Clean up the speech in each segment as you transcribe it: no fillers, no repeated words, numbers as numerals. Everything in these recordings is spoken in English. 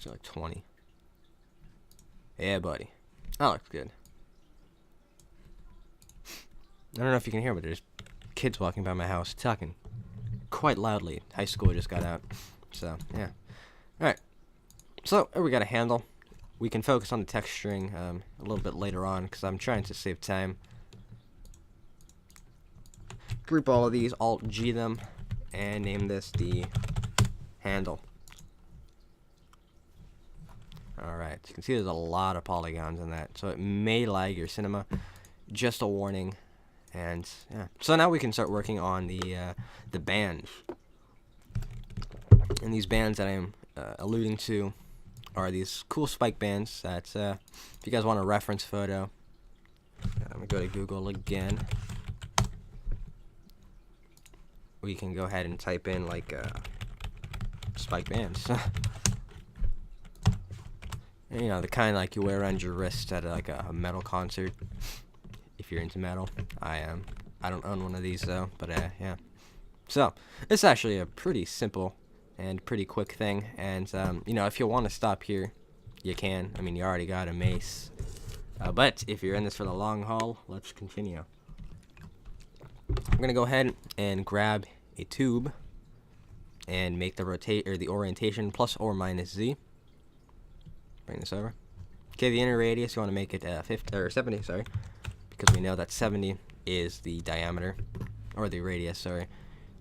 So like 20. Yeah, buddy. That looks good. I don't know if you can hear, but there's kids walking by my house talking quite loudly. High school just got out. So, yeah. Alright. So, we got a handle. We can focus on the texturing a little bit later on because I'm trying to save time. Group all of these, Alt-G them, and name this the handle. Alright, you can see there's a lot of polygons in that, so it may lag your cinema. Just a warning. And yeah, so now we can start working on the bands. And these bands that I'm alluding to are these cool spike bands that, if you guys want a reference photo, I'm gonna go to Google again. We can go ahead and type in like spike bands. And, you know, the kind like you wear around your wrist at like a metal concert. If you're into metal, I am. I don't own one of these though, but yeah. So it's actually a pretty simple and pretty quick thing. And you know, if you want to stop here, you can. I mean, you already got a mace. But if you're in this for the long haul, let's continue. I'm gonna go ahead and grab a tube and make the orientation plus or minus Z. Bring this over. Okay, the inner radius you want to make it 50 or 70, sorry, because we know that 70 is the diameter or the radius, sorry,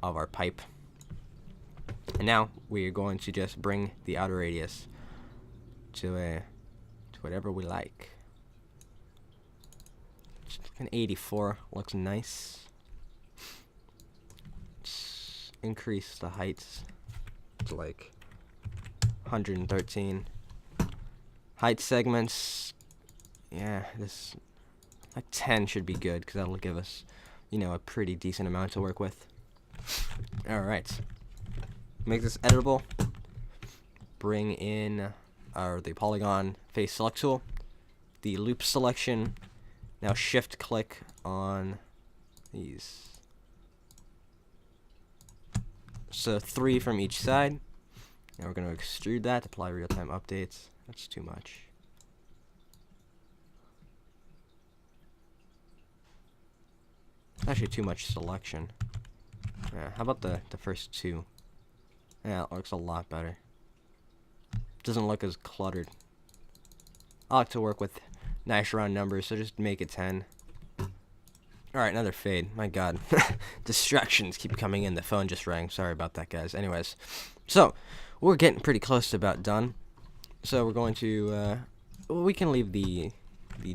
of our pipe. And now we are going to just bring the outer radius to whatever we like. An 84 looks nice. Let's increase the heights to like 113. Height segments, yeah, this like 10 should be good because that'll give us, you know, a pretty decent amount to work with. All right, make this editable. Bring in the polygon face select tool, the loop selection. Now shift click on these. So 3 from each side. Now we're going to extrude that, apply real-time updates. That's too much. Actually too much selection. Yeah, how about the first 2? Yeah, it looks a lot better. Doesn't look as cluttered. I like to work with nice round numbers, so just make it 10. Alright, another fade. My god. Distractions keep coming in. The phone just rang. Sorry about that, guys. Anyways, so we're getting pretty close to about done. So we're going to, we can leave the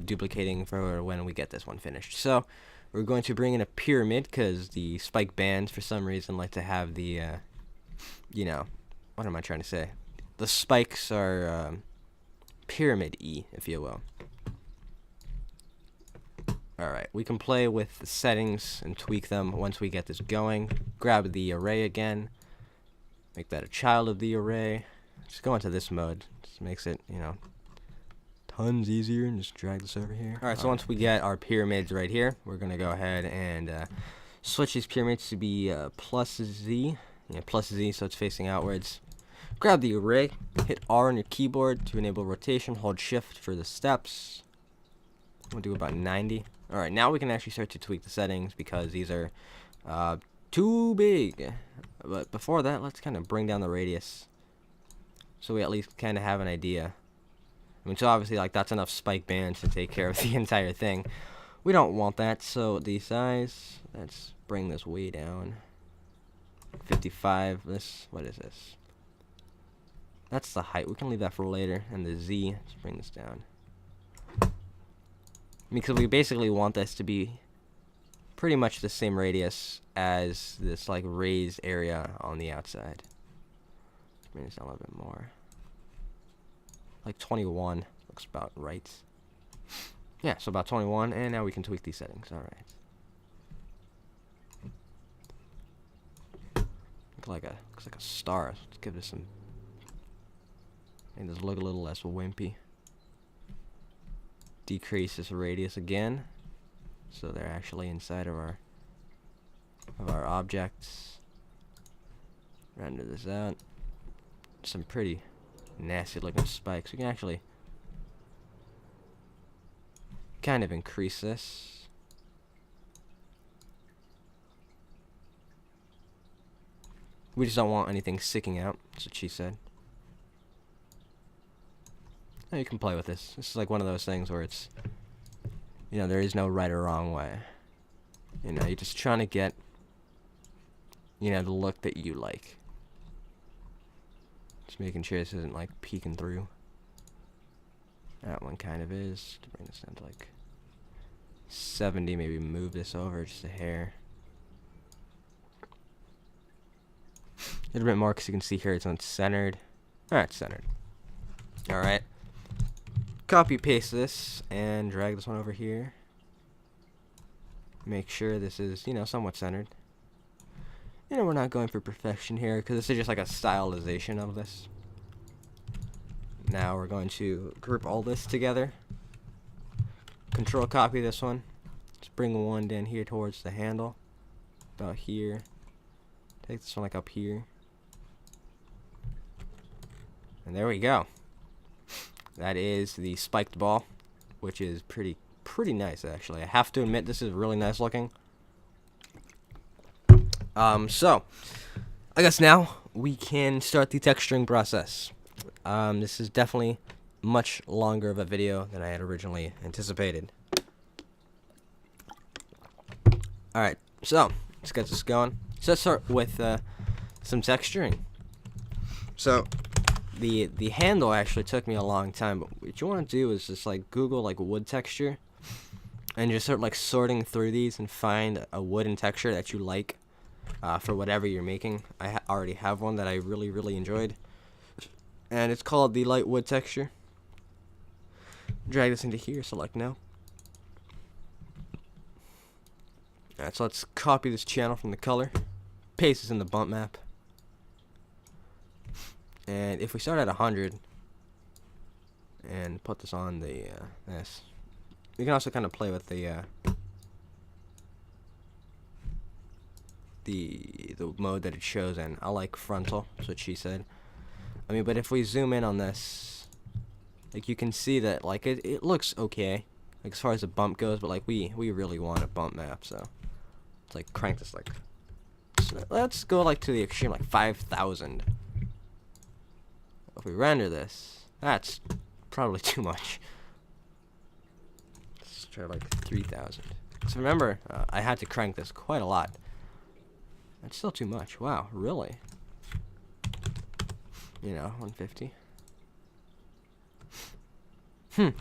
duplicating for when we get this one finished. So we're going to bring in a pyramid because the spike bands, for some reason, like to have the, you know, what am I trying to say? The spikes are pyramid-y, if you will. Alright, we can play with the settings and tweak them once we get this going. Grab the array again. Make that a child of the array. Just go into this mode. Just makes it, you know, tons easier. And just drag this over here. Alright, so once we get our pyramids right here, we're going to go ahead and switch these pyramids to be plus Z. Yeah, plus Z, so it's facing outwards. Grab the array. Hit R on your keyboard to enable rotation. Hold shift for the steps. We'll do about 90. Alright, now we can actually start to tweak the settings because these are too big. But before that, let's kind of bring down the radius so we at least kind of have an idea. I mean, so obviously, like, that's enough spike bands to take care of the entire thing. We don't want that, so the size, let's bring this way down. 55, what is this? That's the height. We can leave that for later. And the Z, let's bring this down. Because we basically want this to be pretty much the same radius as this like raised area on the outside. Let's bring this down a little bit more. Like 21 looks about right. Yeah, so about 21, and now we can tweak these settings. Alright. Looks like a star. Let's give this some. Make this look a little less wimpy. Decrease this radius again, so they're actually inside of our objects. Render this out. Some pretty nasty looking spikes. We can actually kind of increase this. We just don't want anything sticking out. That's what she said. You can play with this. This is like one of those things where it's, you know, there is no right or wrong way. You know, you're just trying to get, you know, the look that you like. Just making sure this isn't like peeking through. That one kind of is. To bring this down to like 70, maybe move this over just a hair. A little bit more because you can see here it's uncentered. Alright, centered. Alright. Copy paste this and drag this one over here. Make sure this is, you know, somewhat centered. You know, we're not going for perfection here because this is just like a stylization of this. Now we're going to group all this together. Control copy this one. Just bring one down here towards the handle. About here. Take this one like up here. And there we go. That is the spiked ball, which is pretty nice actually. I have to admit this is really nice looking. So I guess now we can start the texturing process. This is definitely much longer of a video than I had originally anticipated. Alright, so let's get this going. So let's start with some texturing. So the handle actually took me a long time, but what you want to do is just like Google like wood texture and just start like sorting through these and find a wooden texture that you like for whatever you're making. I already have one that I really enjoyed, and it's called the light wood texture. Drag this into here, select no. Alright, so let's copy this channel from the color, paste this in the bump map. And if we start at 100 and put this on the this, you can also kind of play with the mode that it shows in. I like frontal, that's what she said. I mean, but if we zoom in on this, like you can see that like it looks okay, like as far as the bump goes, but like we really want a bump map, so let's like crank this like, so let's go like to the extreme, like 5,000. If we render this, that's probably too much. Let's try like 3,000. So remember, I had to crank this quite a lot. That's still too much. Wow, really? You know, 150.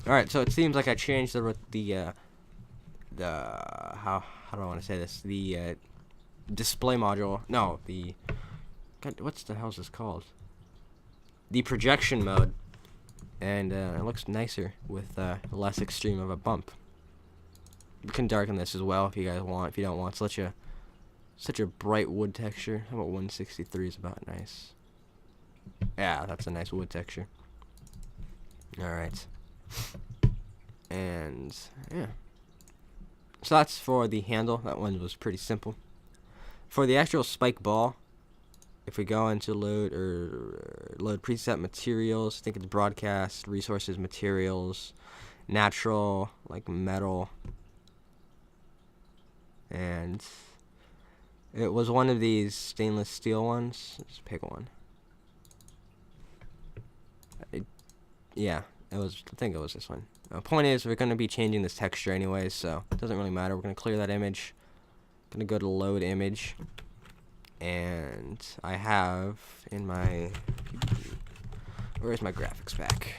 Alright, so it seems like I changed the how do I want to say this? The display module. No, the God, what's the hell is this called? The projection mode, and it looks nicer with less extreme of a bump. You can darken this as well if you guys want. If you don't want such a bright wood texture, how about 163 is about nice. Yeah, that's a nice wood texture. All right, and yeah. So that's for the handle. That one was pretty simple. For the actual spike ball, if we go into load preset materials, I think it's broadcast, resources, materials, natural, like metal, and it was one of these stainless steel ones. Let's pick one. Yeah, it was. I think it was this one. The point is, we're going to be changing this texture anyways, so it doesn't really matter. We're going to clear that image. Going to go to load image. And I have in my, where's my graphics pack,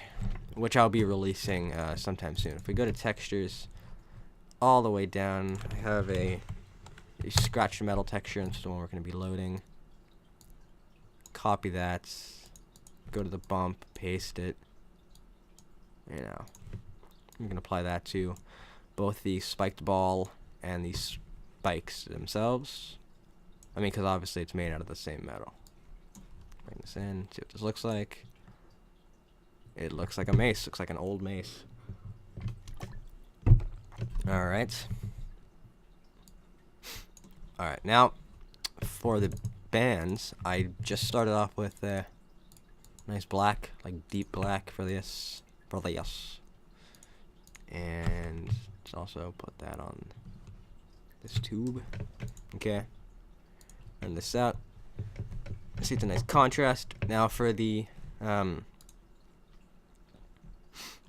which I'll be releasing sometime soon. If we go to textures, all the way down, I have a scratched metal texture, and this is the one we're going to be loading. Copy that, go to the bump, paste it. You know, I'm going to apply that to both the spiked ball and the spikes themselves. I mean, because obviously it's made out of the same metal. Bring this in, see what this looks like. It looks like a mace, looks like an old mace. Alright. Alright, now for the bands, I just started off with Nice black, like deep black for this. And let's also put that on this tube. Okay. And this out. See, it's a nice contrast. Now for the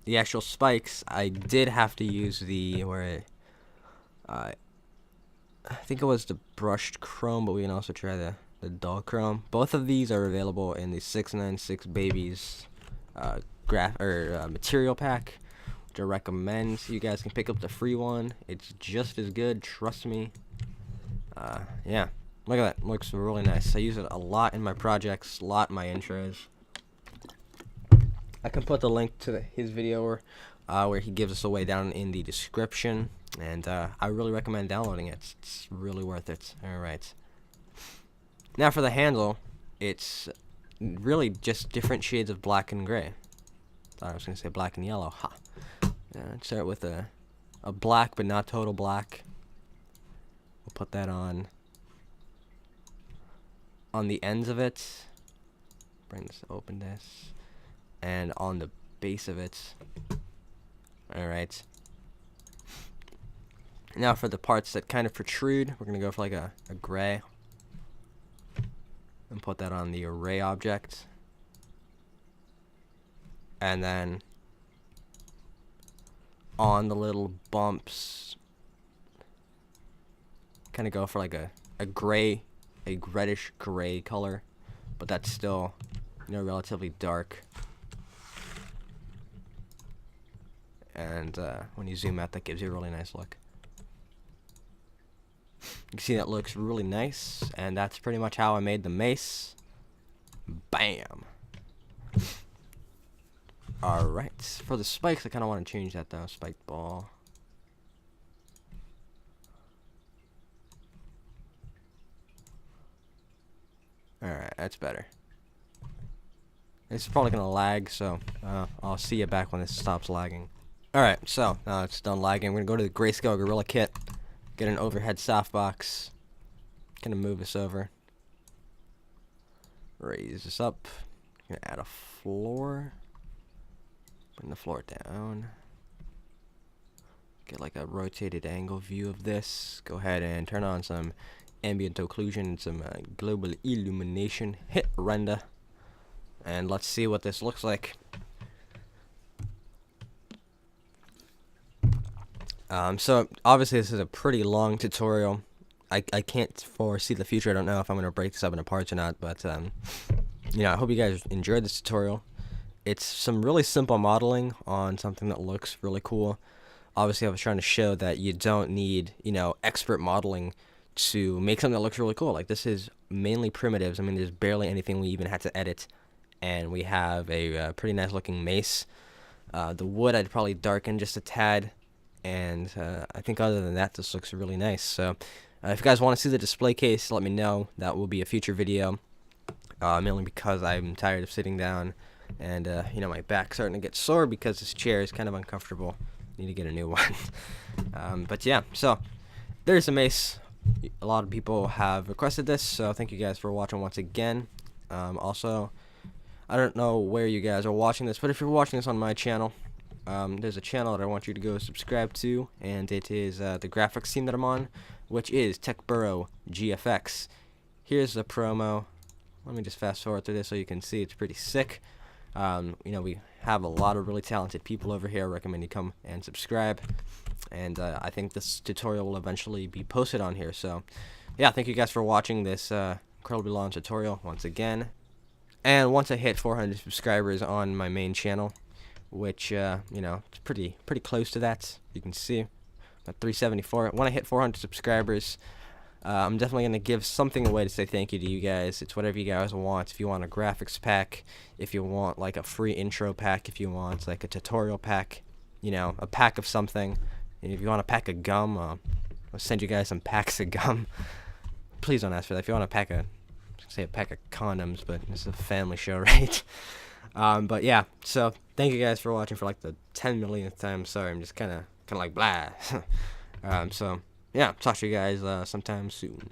actual spikes, I did have to use the I think it was the brushed chrome, but we can also try the dull chrome. Both of these are available in the 696 Babies material pack, which I recommend. So you guys can pick up the free one. It's just as good, trust me. Yeah, look at that. Looks really nice. I use it a lot in my projects, a lot in my intros. I can put the link to his video where he gives us away down in the description, and I really recommend downloading it. It's really worth it. Alright. Now for the handle, it's really just different shades of black and gray. Thought I was going to say black and yellow. Ha. Let's start with a black, but not total black. We'll put that on the ends of it. Bring this, open this. And on the base of it. Alright. Now for the parts that kind of protrude, we're going to go for like a gray. And put that on the array object. And then on the little bumps, kind of go for like a gray, a reddish gray color. But that's still, relatively dark. And when you zoom out, that gives you a really nice look. You can see that looks really nice, and that's pretty much how I made the mace. Bam! Alright, for the spikes, I kind of want to change that though. Spike ball. Alright, that's better. This is probably going to lag, so I'll see you back when this stops lagging. Alright, so now it's done lagging. We're going to go to the Grayscale Gorilla Kit. Get an overhead softbox. Gonna move this over. Raise this up. Gonna add a floor. Bring the floor down. Get like a rotated angle view of this. Go ahead and turn on some ambient occlusion, some global illumination. Hit render. And let's see what this looks like. So obviously this is a pretty long tutorial. I can't foresee the future. I don't know if I'm going to break this up into parts or not, but I hope you guys enjoyed this tutorial. It's some really simple modeling on something that looks really cool. Obviously I was trying to show that you don't need, expert modeling to make something that looks really cool. Like, this is mainly primitives. I mean, there's barely anything we even had to edit, and we have a pretty nice looking mace. The wood I'd probably darken just a tad. And I think other than that, this looks really nice. So if you guys want to see the display case, let me know. That will be a future video, mainly because I'm tired of sitting down, and my back's starting to get sore because this chair is kind of uncomfortable. Need to get a new one. But yeah, so there's a mace. A lot of people have requested this, so thank you guys for watching once again. Also, I don't know where you guys are watching this, but if you're watching this on my channel, there's a channel that I want you to go subscribe to, and it is the graphics team that I'm on, which is TechBurrow GFX. Here's the promo. Let me just fast forward through this so you can see it's pretty sick. We have a lot of really talented people over here. I recommend you come and subscribe, and I think this tutorial will eventually be posted on here. So yeah, thank you guys for watching this incredibly long tutorial once again. And once I hit 400 subscribers on my main channel, which it's pretty close to that, you can see at 374. When I hit 400 subscribers, I'm definitely going to give something away to say thank you to you guys. It's whatever you guys want. If you want a graphics pack, if you want like a free intro pack, if you want like a tutorial pack, a pack of something, and if you want a pack of gum, I'll send you guys some packs of gum. Please don't ask for that. If you want a pack of, say a pack of condoms, but this is a family show, right? But yeah, so thank you guys for watching for like the 10 millionth time. Sorry, I'm just kind of like blah. So yeah, talk to you guys sometime soon.